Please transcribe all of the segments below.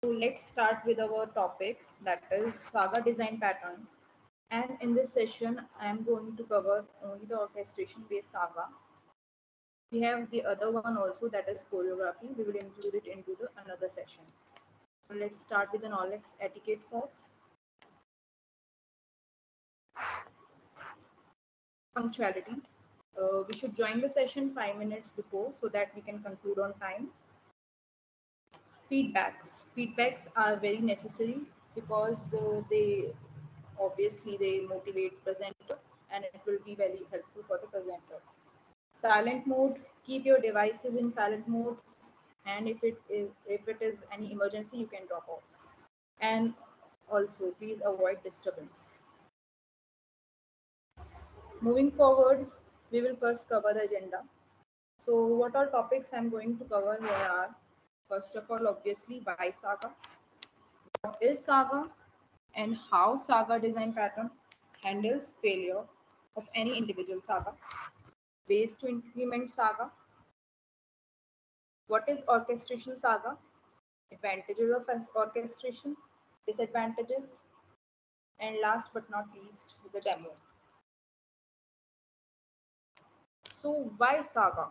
Let's start with our topic, that is saga design pattern. And in this session, I am going to cover only the orchestration based saga. We have the other one also, that is choreography. We will include it into the another session. So let's start with the knowledge etiquette first. Punctuality. We should join the session 5 minutes before so that we can conclude on time. Feedbacks are very necessary because they obviously they motivate presenter and it will be very helpful for the presenter. Silent mode, keep your devices in silent mode, and if it is any emergency you can drop off. And also please avoid disturbance. Moving forward, we will first cover the agenda. So what all topics I'm going to cover here are, first of all, obviously, why saga, what is saga, and how saga design pattern handles failure of any individual saga, ways to implement saga, what is orchestration saga, advantages of orchestration, disadvantages, and last but not least, the demo. So why saga?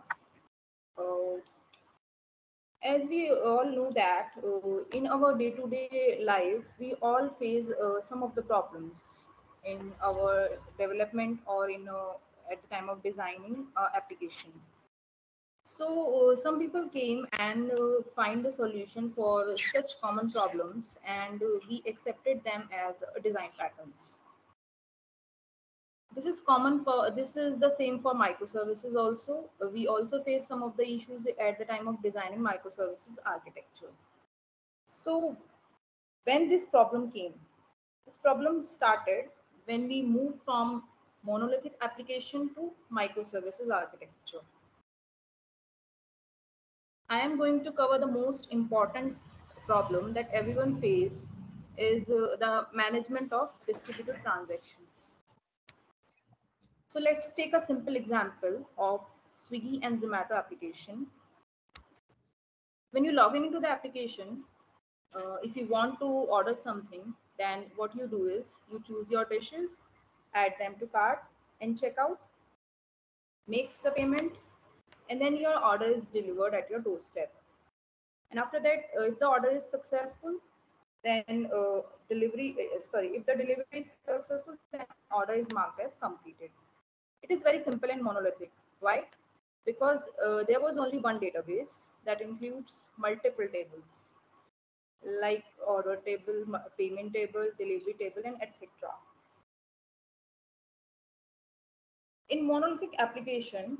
Uh, as we all know that in our day-to-day life, we all face some of the problems in our development or at the time of designing application. So some people came and find the solution for such common problems, and we accepted them as design patterns. This is the same for microservices also. We also face some of the issues at the time of designing microservices architecture. So when this problem started when we moved from monolithic application to microservices architecture. I am going to cover the most important problem that everyone faces is the management of distributed transaction. So let's take a simple example of Swiggy and Zomato application. When you log in into the application, if you want to order something, then what you do is you choose your dishes, add them to cart, and check out, makes the payment, and then your order is delivered at your doorstep. And after that, if the order is successful, then if the delivery is successful, then order is marked as completed. It is very simple and monolithic. Why? Because there was only one database that includes multiple tables like order table, payment table, delivery table, and etc. In monolithic application,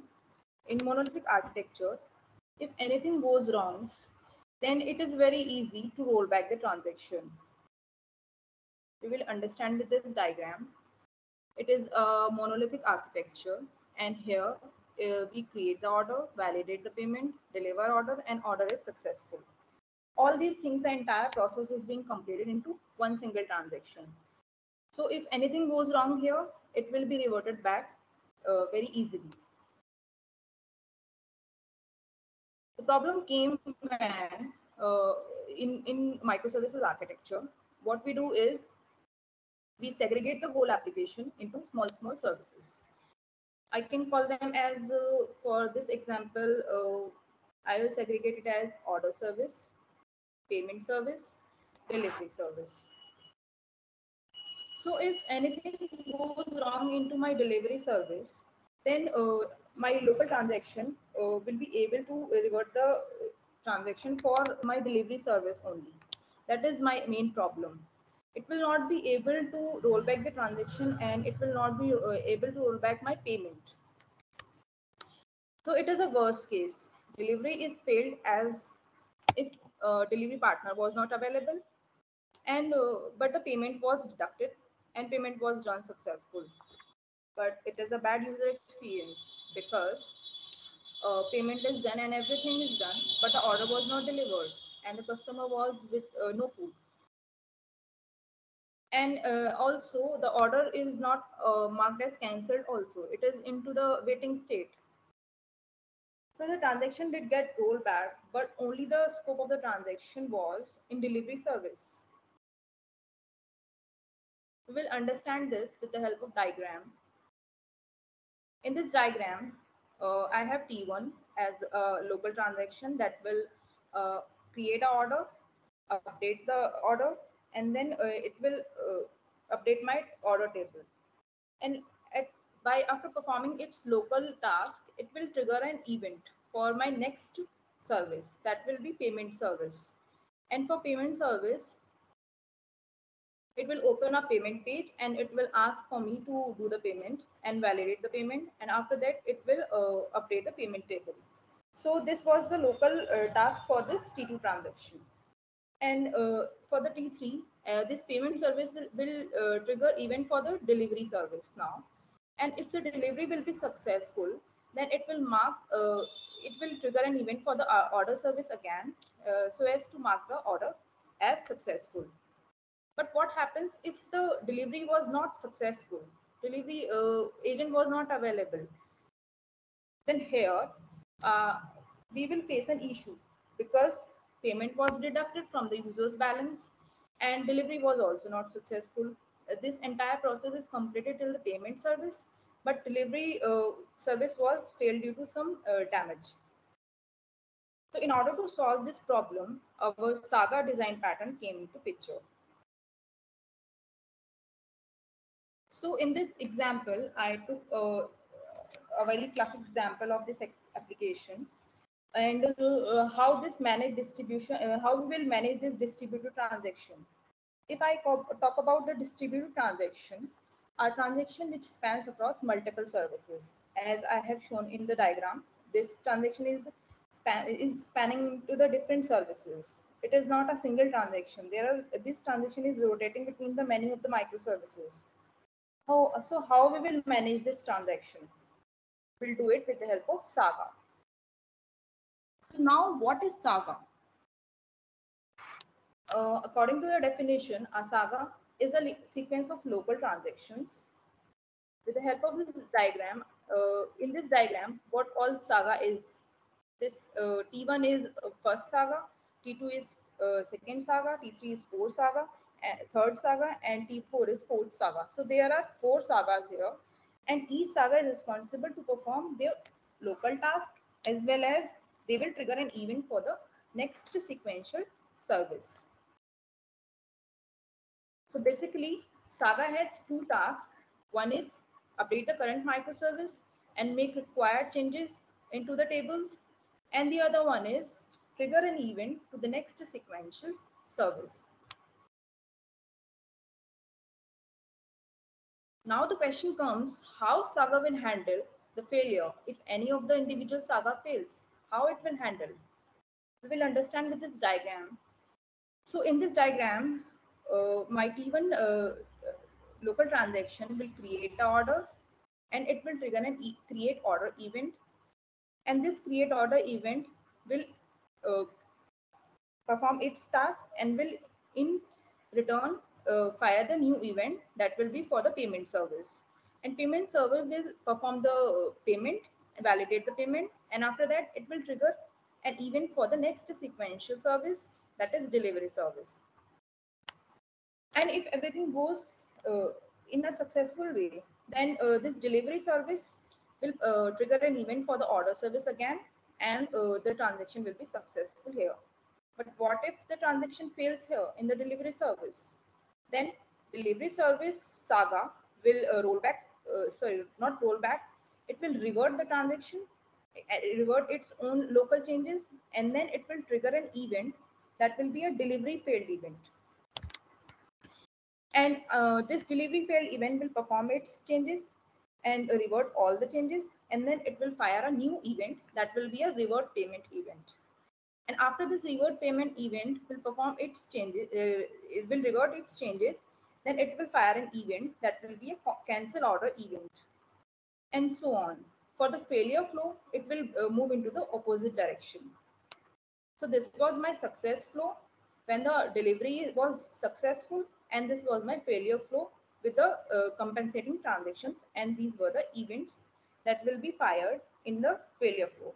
in monolithic architecture, if anything goes wrong, then it is very easy to roll back the transaction. We will understand with this diagram. It is a monolithic architecture, and here we create the order, validate the payment, deliver order, and order is successful. All these things, the entire process is being completed into one single transaction. So if anything goes wrong here, it will be reverted back very easily. The problem came when in microservices architecture, what we do is we segregate the whole application into small services. I can call them as, for this example, I will segregate it as order service, payment service, delivery service. So if anything goes wrong into my delivery service, then my local transaction will be able to revert the transaction for my delivery service only. That is my main problem. It will not be able to roll back the transaction, and it will not be able to roll back my payment. So it is a worst case. Delivery is failed as if delivery partner was not available, and but the payment was deducted and payment was done successful. But it is a bad user experience because payment is done and everything is done, but the order was not delivered and the customer was with no food. And also the order is not marked as cancelled also. It is into the waiting state. So the transaction did get rolled back, but only the scope of the transaction was in delivery service. We will understand this with the help of diagram. In this diagram, I have T1 as a local transaction that will create an order, update the order, and then it will update my order table. And at, by after performing its local task, it will trigger an event for my next service, that will be payment service. And for payment service, it will open a payment page and it will ask for me to do the payment and validate the payment, and after that it will update the payment table. So this was the local task for this T2 transaction. And for the T3, this payment service will trigger event for the delivery service now. And if the delivery will be successful, then it will trigger an event for the order service again, so as to mark the order as successful. But what happens if the delivery was not successful? Delivery agent was not available. Then here uh, we will face an issue because payment was deducted from the user's balance and delivery was also not successful. This entire process is completed till the payment service, but delivery service was failed due to some damage. So in order to solve this problem, our Saga design pattern came into picture. So in this example, I took a very classic example of this application, and how this manage distribution, how we will manage this distributed transaction. If I talk about the distributed transaction, a transaction which spans across multiple services, as I have shown in the diagram, this transaction is spanning to the different services. It is not a single transaction. This transaction is rotating between the many of the microservices. So how we will manage this transaction? We'll do it with the help of Saga. So now what is Saga? According to the definition, a saga is a sequence of local transactions. With the help of this diagram, in this diagram, what all saga is? This T1 is first saga, T2 is second saga, T3 is fourth saga, third saga, and T4 is fourth saga. So there are four sagas here, and each saga is responsible to perform their local task as well as they will trigger an event for the next sequential service. So basically, Saga has two tasks. One is update the current microservice and make required changes into the tables. And the other one is trigger an event to the next sequential service. Now the question comes, how Saga will handle the failure if any of the individual Saga fails? How it will handle? We will understand with this diagram. So in this diagram, my T1 local transaction will create the order and it will trigger an create order event, and this create order event will uh, perform its task and will in return fire the new event that will be for the payment service, and payment server will perform the payment, validate the payment, and after that it will trigger an event for the next sequential service, that is delivery service. And if everything goes in a successful way, then this delivery service will trigger an event for the order service again, and the transaction will be successful here. But what if the transaction fails here in the delivery service? Then delivery service saga will roll back, sorry, not roll back, it will revert the transaction, revert its own local changes, and then it will trigger an event that will be a delivery failed event. And this delivery failed event will perform its changes and revert all the changes, and then it will fire a new event that will be a revert payment event. And after this revert payment event will perform its changes, it will revert its changes, then it will fire an event that will be a cancel order event, and so on. For the failure flow, it will move into the opposite direction. So this was my success flow when the delivery was successful, and this was my failure flow with the compensating transactions, and these were the events that will be fired in the failure flow.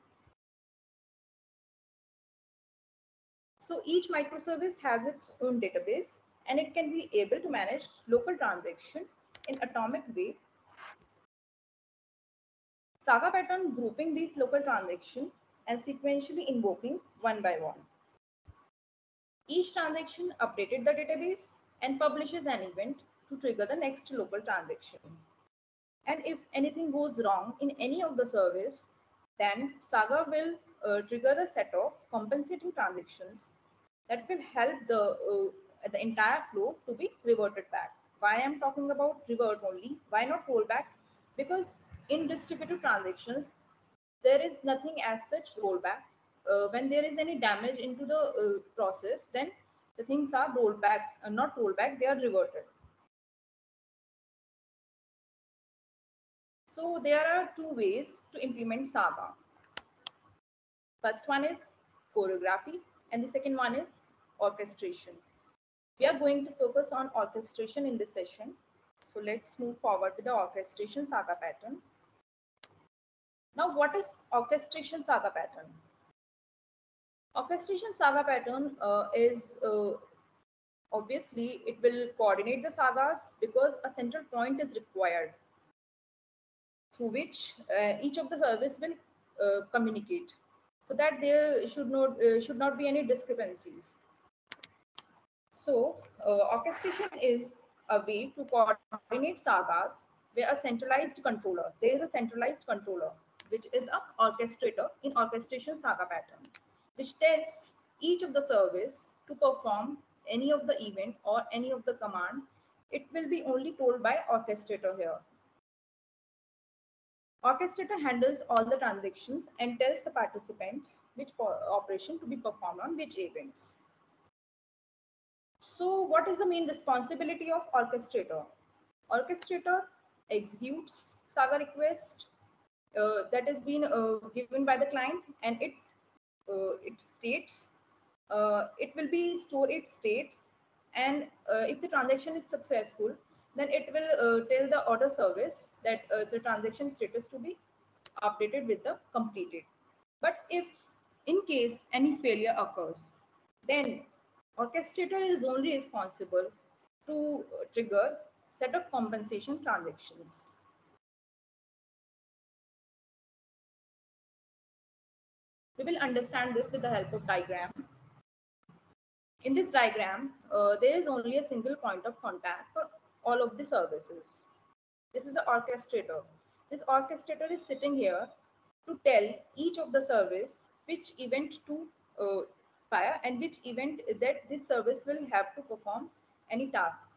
So each microservice has its own database and it can be able to manage local transaction in atomic way. Saga pattern grouping these local transactions and sequentially invoking one by one. Each transaction updated the database and publishes an event to trigger the next local transaction. And if anything goes wrong in any of the service, then Saga will trigger a set of compensating transactions that will help the entire flow to be reverted back. Why I'm talking about revert only? Why not rollback? Because in distributed transactions, there is nothing as such rollback. When there is any damage into the process, then the things are rolled back, not rolled back, they are reverted. So there are two ways to implement Saga. First one is choreography and the second one is orchestration. We are going to focus on orchestration in this session. So let's move forward with the orchestration saga pattern. Now what is orchestration saga pattern? Orchestration saga pattern is obviously it will coordinate the sagas because a central point is required through which each of the service will communicate so that there should not be any discrepancies. So orchestration is a way to coordinate sagas where a centralized controller, there is a centralized controller which is a orchestrator in orchestration saga pattern, which tells each of the service to perform any of the event or any of the command. It will be only told by orchestrator here. Orchestrator handles all the transactions and tells the participants which operation to be performed on which events. So what is the main responsibility of orchestrator? Orchestrator executes saga request that has been given by the client and it states it will be store its states and if the transaction is successful then it will tell the order service that the transaction status to be updated with the completed. But if in case any failure occurs, then orchestrator is only responsible to trigger set of compensation transactions. We will understand this with the help of diagram. In this diagram, there is only a single point of contact for all of the services. This is an orchestrator. This orchestrator is sitting here to tell each of the service which event to fire and which event that this service will have to perform any task.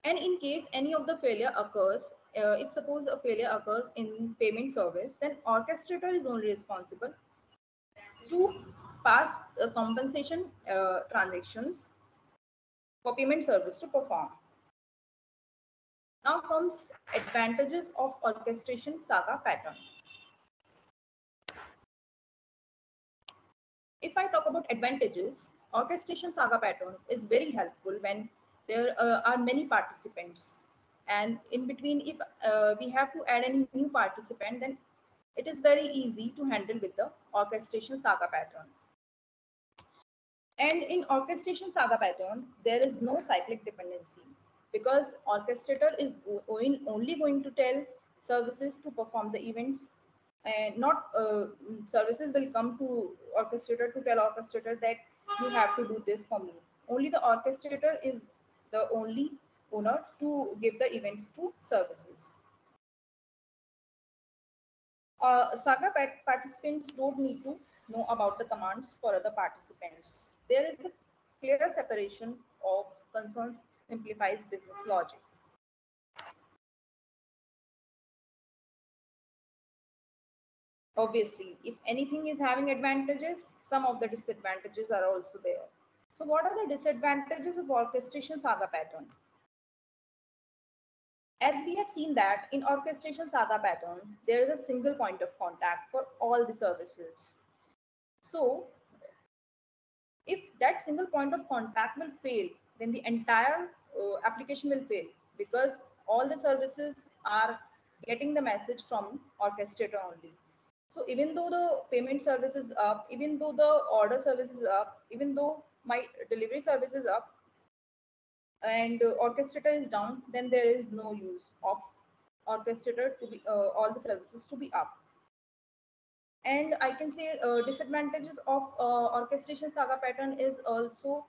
And in case any of the failure occurs, if suppose a failure occurs in payment service, then orchestrator is only responsible to pass compensation transactions for payment service to perform. Now comes advantages of orchestration saga pattern. If I talk about advantages, orchestration saga pattern is very helpful when there are many participants. And in between, if we have to add any new participant, then it is very easy to handle with the orchestration saga pattern. And in orchestration saga pattern, there is no cyclic dependency because orchestrator is only going to tell services to perform the events and not services will come to orchestrator to tell orchestrator that you have to do this for me. Only the orchestrator is the only owner to give the events to services. Saga participants don't need to know about the commands for other participants. There is a clearer separation of concerns simplifies business logic. Obviously, if anything is having advantages, some of the disadvantages are also there. So what are the disadvantages of orchestration saga pattern? As we have seen that in orchestration saga pattern, there is a single point of contact for all the services. So if that single point of contact will fail, then the entire application will fail because all the services are getting the message from orchestrator only. So even though the payment service is up, even though the order service is up, even though my delivery service is up, and orchestrator is down, then there is no use of orchestrator to be all the services to be up. And I can say disadvantages of orchestration saga pattern is also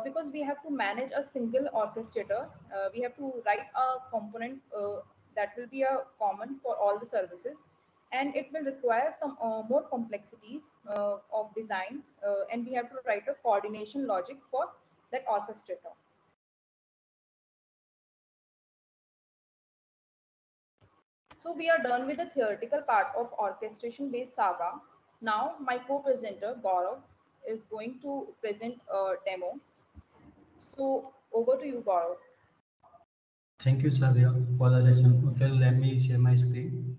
because we have to manage a single orchestrator. We have to write a component that will be a common for all the services, and it will require some more complexities of design, and we have to write a coordination logic for that orchestrator. So we are done with the theoretical part of orchestration-based saga. Now my co-presenter Gaurav is going to present a demo. So over to you, Gaurav. Thank you, Savia, for the session. Okay, let me share my screen.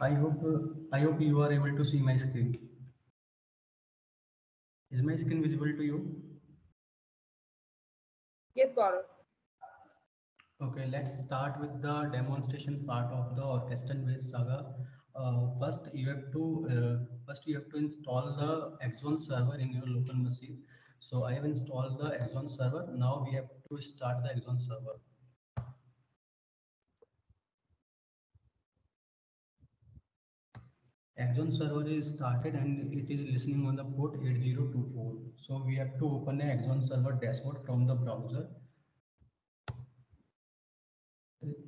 I hope you are able to see my screen. Is my screen visible to you? Yes, Gaurav. Okay, let's start with the demonstration part of the orchestration-based saga. First you have to install the Axon server in your local machine. So I have installed the Axon server. Now we have to start the Axon server. Axon server is started and it is listening on the port 8024. So we have to open a Axon server dashboard from the browser.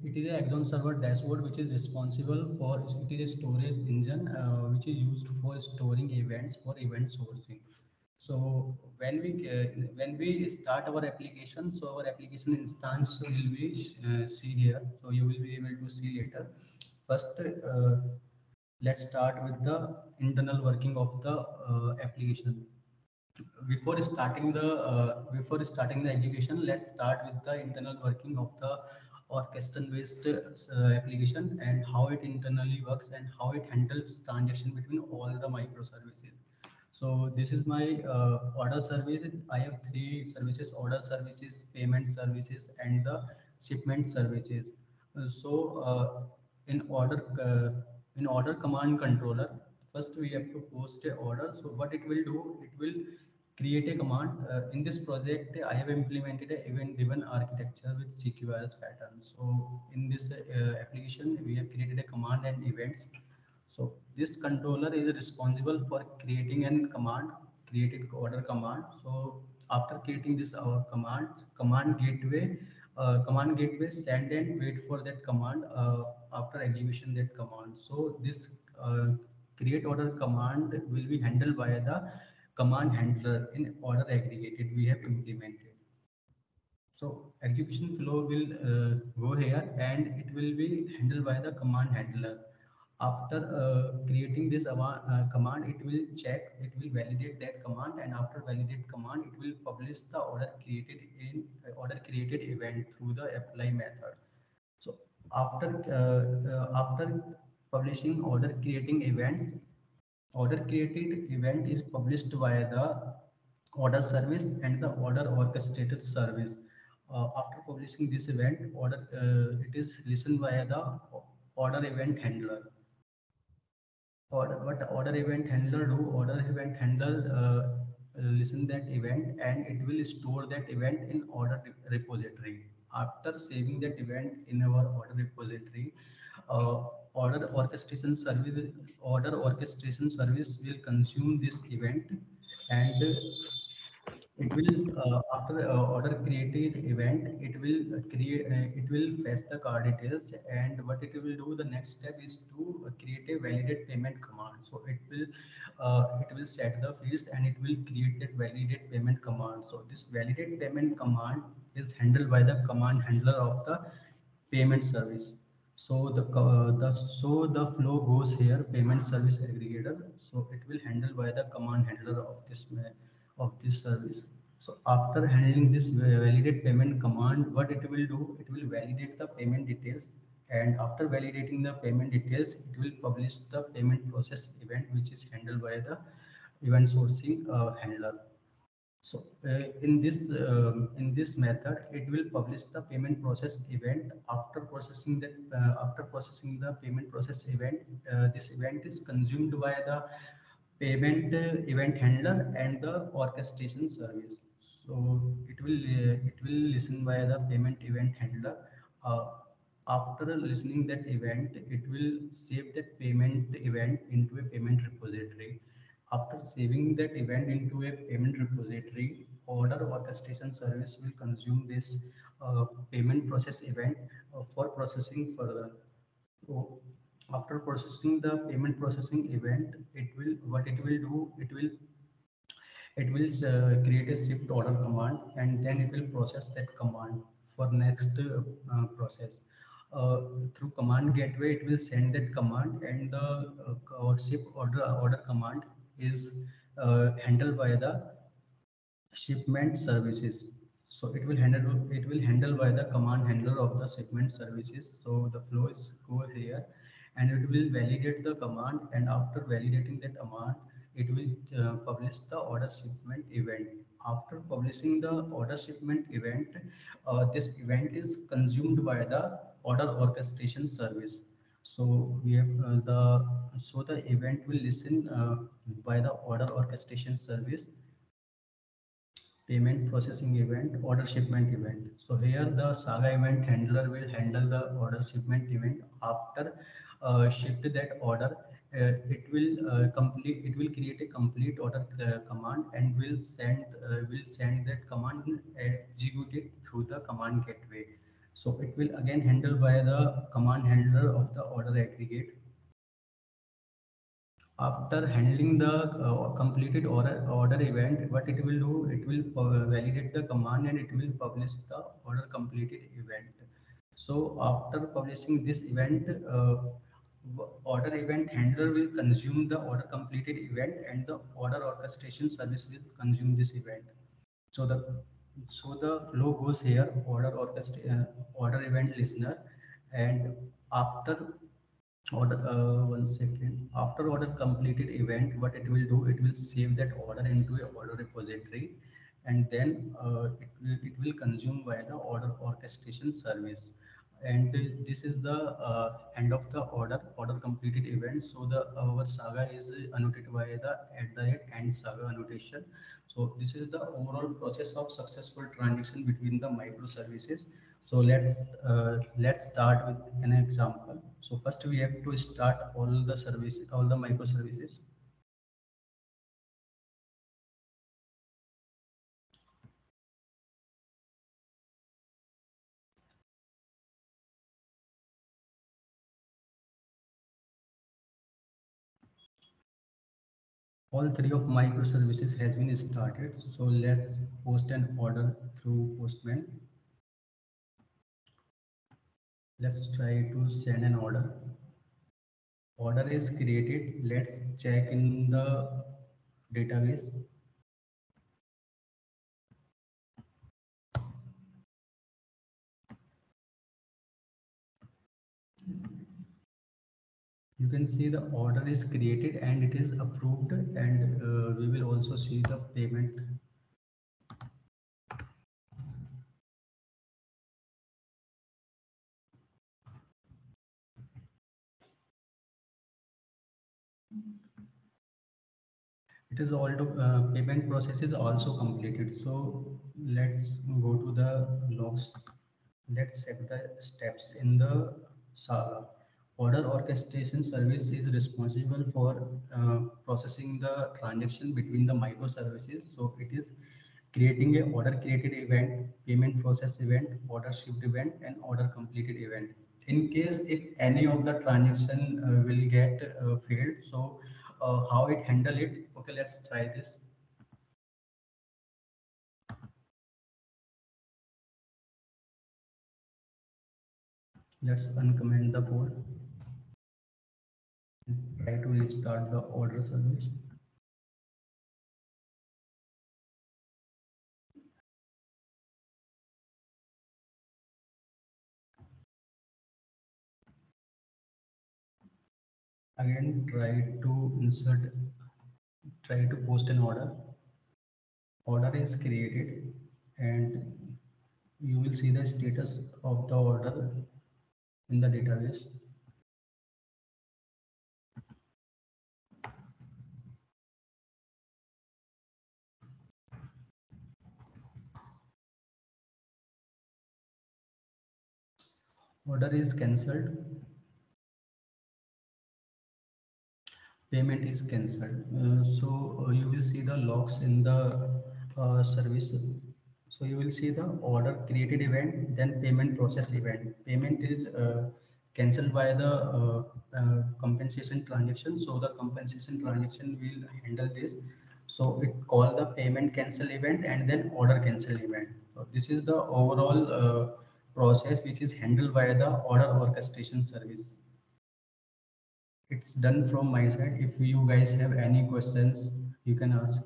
It is a Axon server dashboard which is responsible for, it is a storage engine which is used for storing events for event sourcing. So when we start our application, so our application instance will be see here. So you will be able to see later. First, let's start with the internal working of the application. Before starting the execution, let's start with the internal working of the orchestration-based application and how it internally works and how it handles transaction between all the microservices. So this is my order services. I have three services: order services, payment services, and the shipment services. So in order in order command controller, first we have to post a order. So what it will do, it will create a command. In this project, I have implemented a event-driven architecture with CQRS pattern. So in this application, we have created a command and events. So this controller is responsible for creating an command, created order command. So after creating this command gateway send and wait for that command after execution that command. So this create order command will be handled by the command handler in order aggregated we have implemented. So execution flow will go here and it will be handled by the command handler. After creating this command, it will check, it will validate that command, and after validate command, it will publish the order created event through the apply method. So after publishing order creating events, order created event is published via the order service and the order orchestrated service. After publishing this event, it is listened via the order event handler. Order event handler do? Order event handler listen that event and it will store that event in order repository. After saving that event in our order repository, uh, order orchestration service will consume this event and it will after order created event it will fetch the card details, and what it will do, the next step is to create a validate payment command. So it will set the fields and it will create that validate payment command. So this validate payment command is handled by the command handler of the payment service. So the flow goes here, payment service aggregator. So it will handle by the command handler of this service. So after handling this validate payment command, what it will do, it will validate the payment details, and after validating the payment details, it will publish the payment process event, which is handled by the event sourcing handler. So in this method, it will publish the payment process event. After processing that, after processing the payment process event, this event is consumed by the payment event handler and the orchestration service. So it will listen via the payment event handler. Uh, After listening that event, it will save that payment event into a payment repository. After saving that event into a payment repository, order orchestration service will consume this payment process event for processing further. So after processing the payment processing event, it will what it will do, it will create a shift order command, and then it will process that command for next process. Uh, Through command gateway, it will send that command, and the shift order command is handled by the shipment services. So it will handle by the command handler of the shipment services. So the flow is goes here, and it will validate the command, and after validating that command, it will publish the order shipment event. After publishing the order shipment event, this event is consumed by the order orchestration service. So we have the event will listen by the order orchestration service, payment processing event, order shipment event. So here the Saga event handler will handle the order shipment event. After shift that order, it will create a complete order command, and will send that command executed through the command gateway. So it will again handle by the command handler of the order aggregate. After handling the completed order event, what it will do, it will validate the command, and it will publish the order completed event. So after publishing this event, order event handler will consume the order completed event, and the order orchestration service will consume this event. So the flow goes here: order event listener, and after order one second, after order completed event, what it will do, it will save that order into a order repository, and then it will consume via the order orchestration service. And this is the end of the order completed event. So the our saga is annotated by the @and saga annotation. So this is the overall process of successful transaction between the microservices. So let's start with an example. So first we have to start all the microservices. All three of microservices has been started. So let's post an order through Postman. Let's try to send an order. Order is created. Let's check in the database. You can see the order is created and it is approved, and we will also see the payment. It is all to, payment process is also completed. So let's go to the logs. Let's check the steps in the saga. Order orchestration service is responsible for processing the transaction between the microservices. So it is creating a order created event, payment process event, order shipped event, and order completed event. In case if any of the transaction will get failed, so how it handle it? Okay, let's try this. Let's uncomment the code and try to restart the order service. Again, try to post an order. order is created, and you will see the status of the order in the database. Order is cancelled, payment is cancelled. So you will see the logs in the service. So you will see the order created event, then payment process event. Payment is cancelled by the compensation transaction. So the compensation transaction will handle this. So it call the payment cancel event and then order cancel event. So this is the overall process which is handled by the order orchestration service. It's done from my side. If you guys have any questions, you can ask.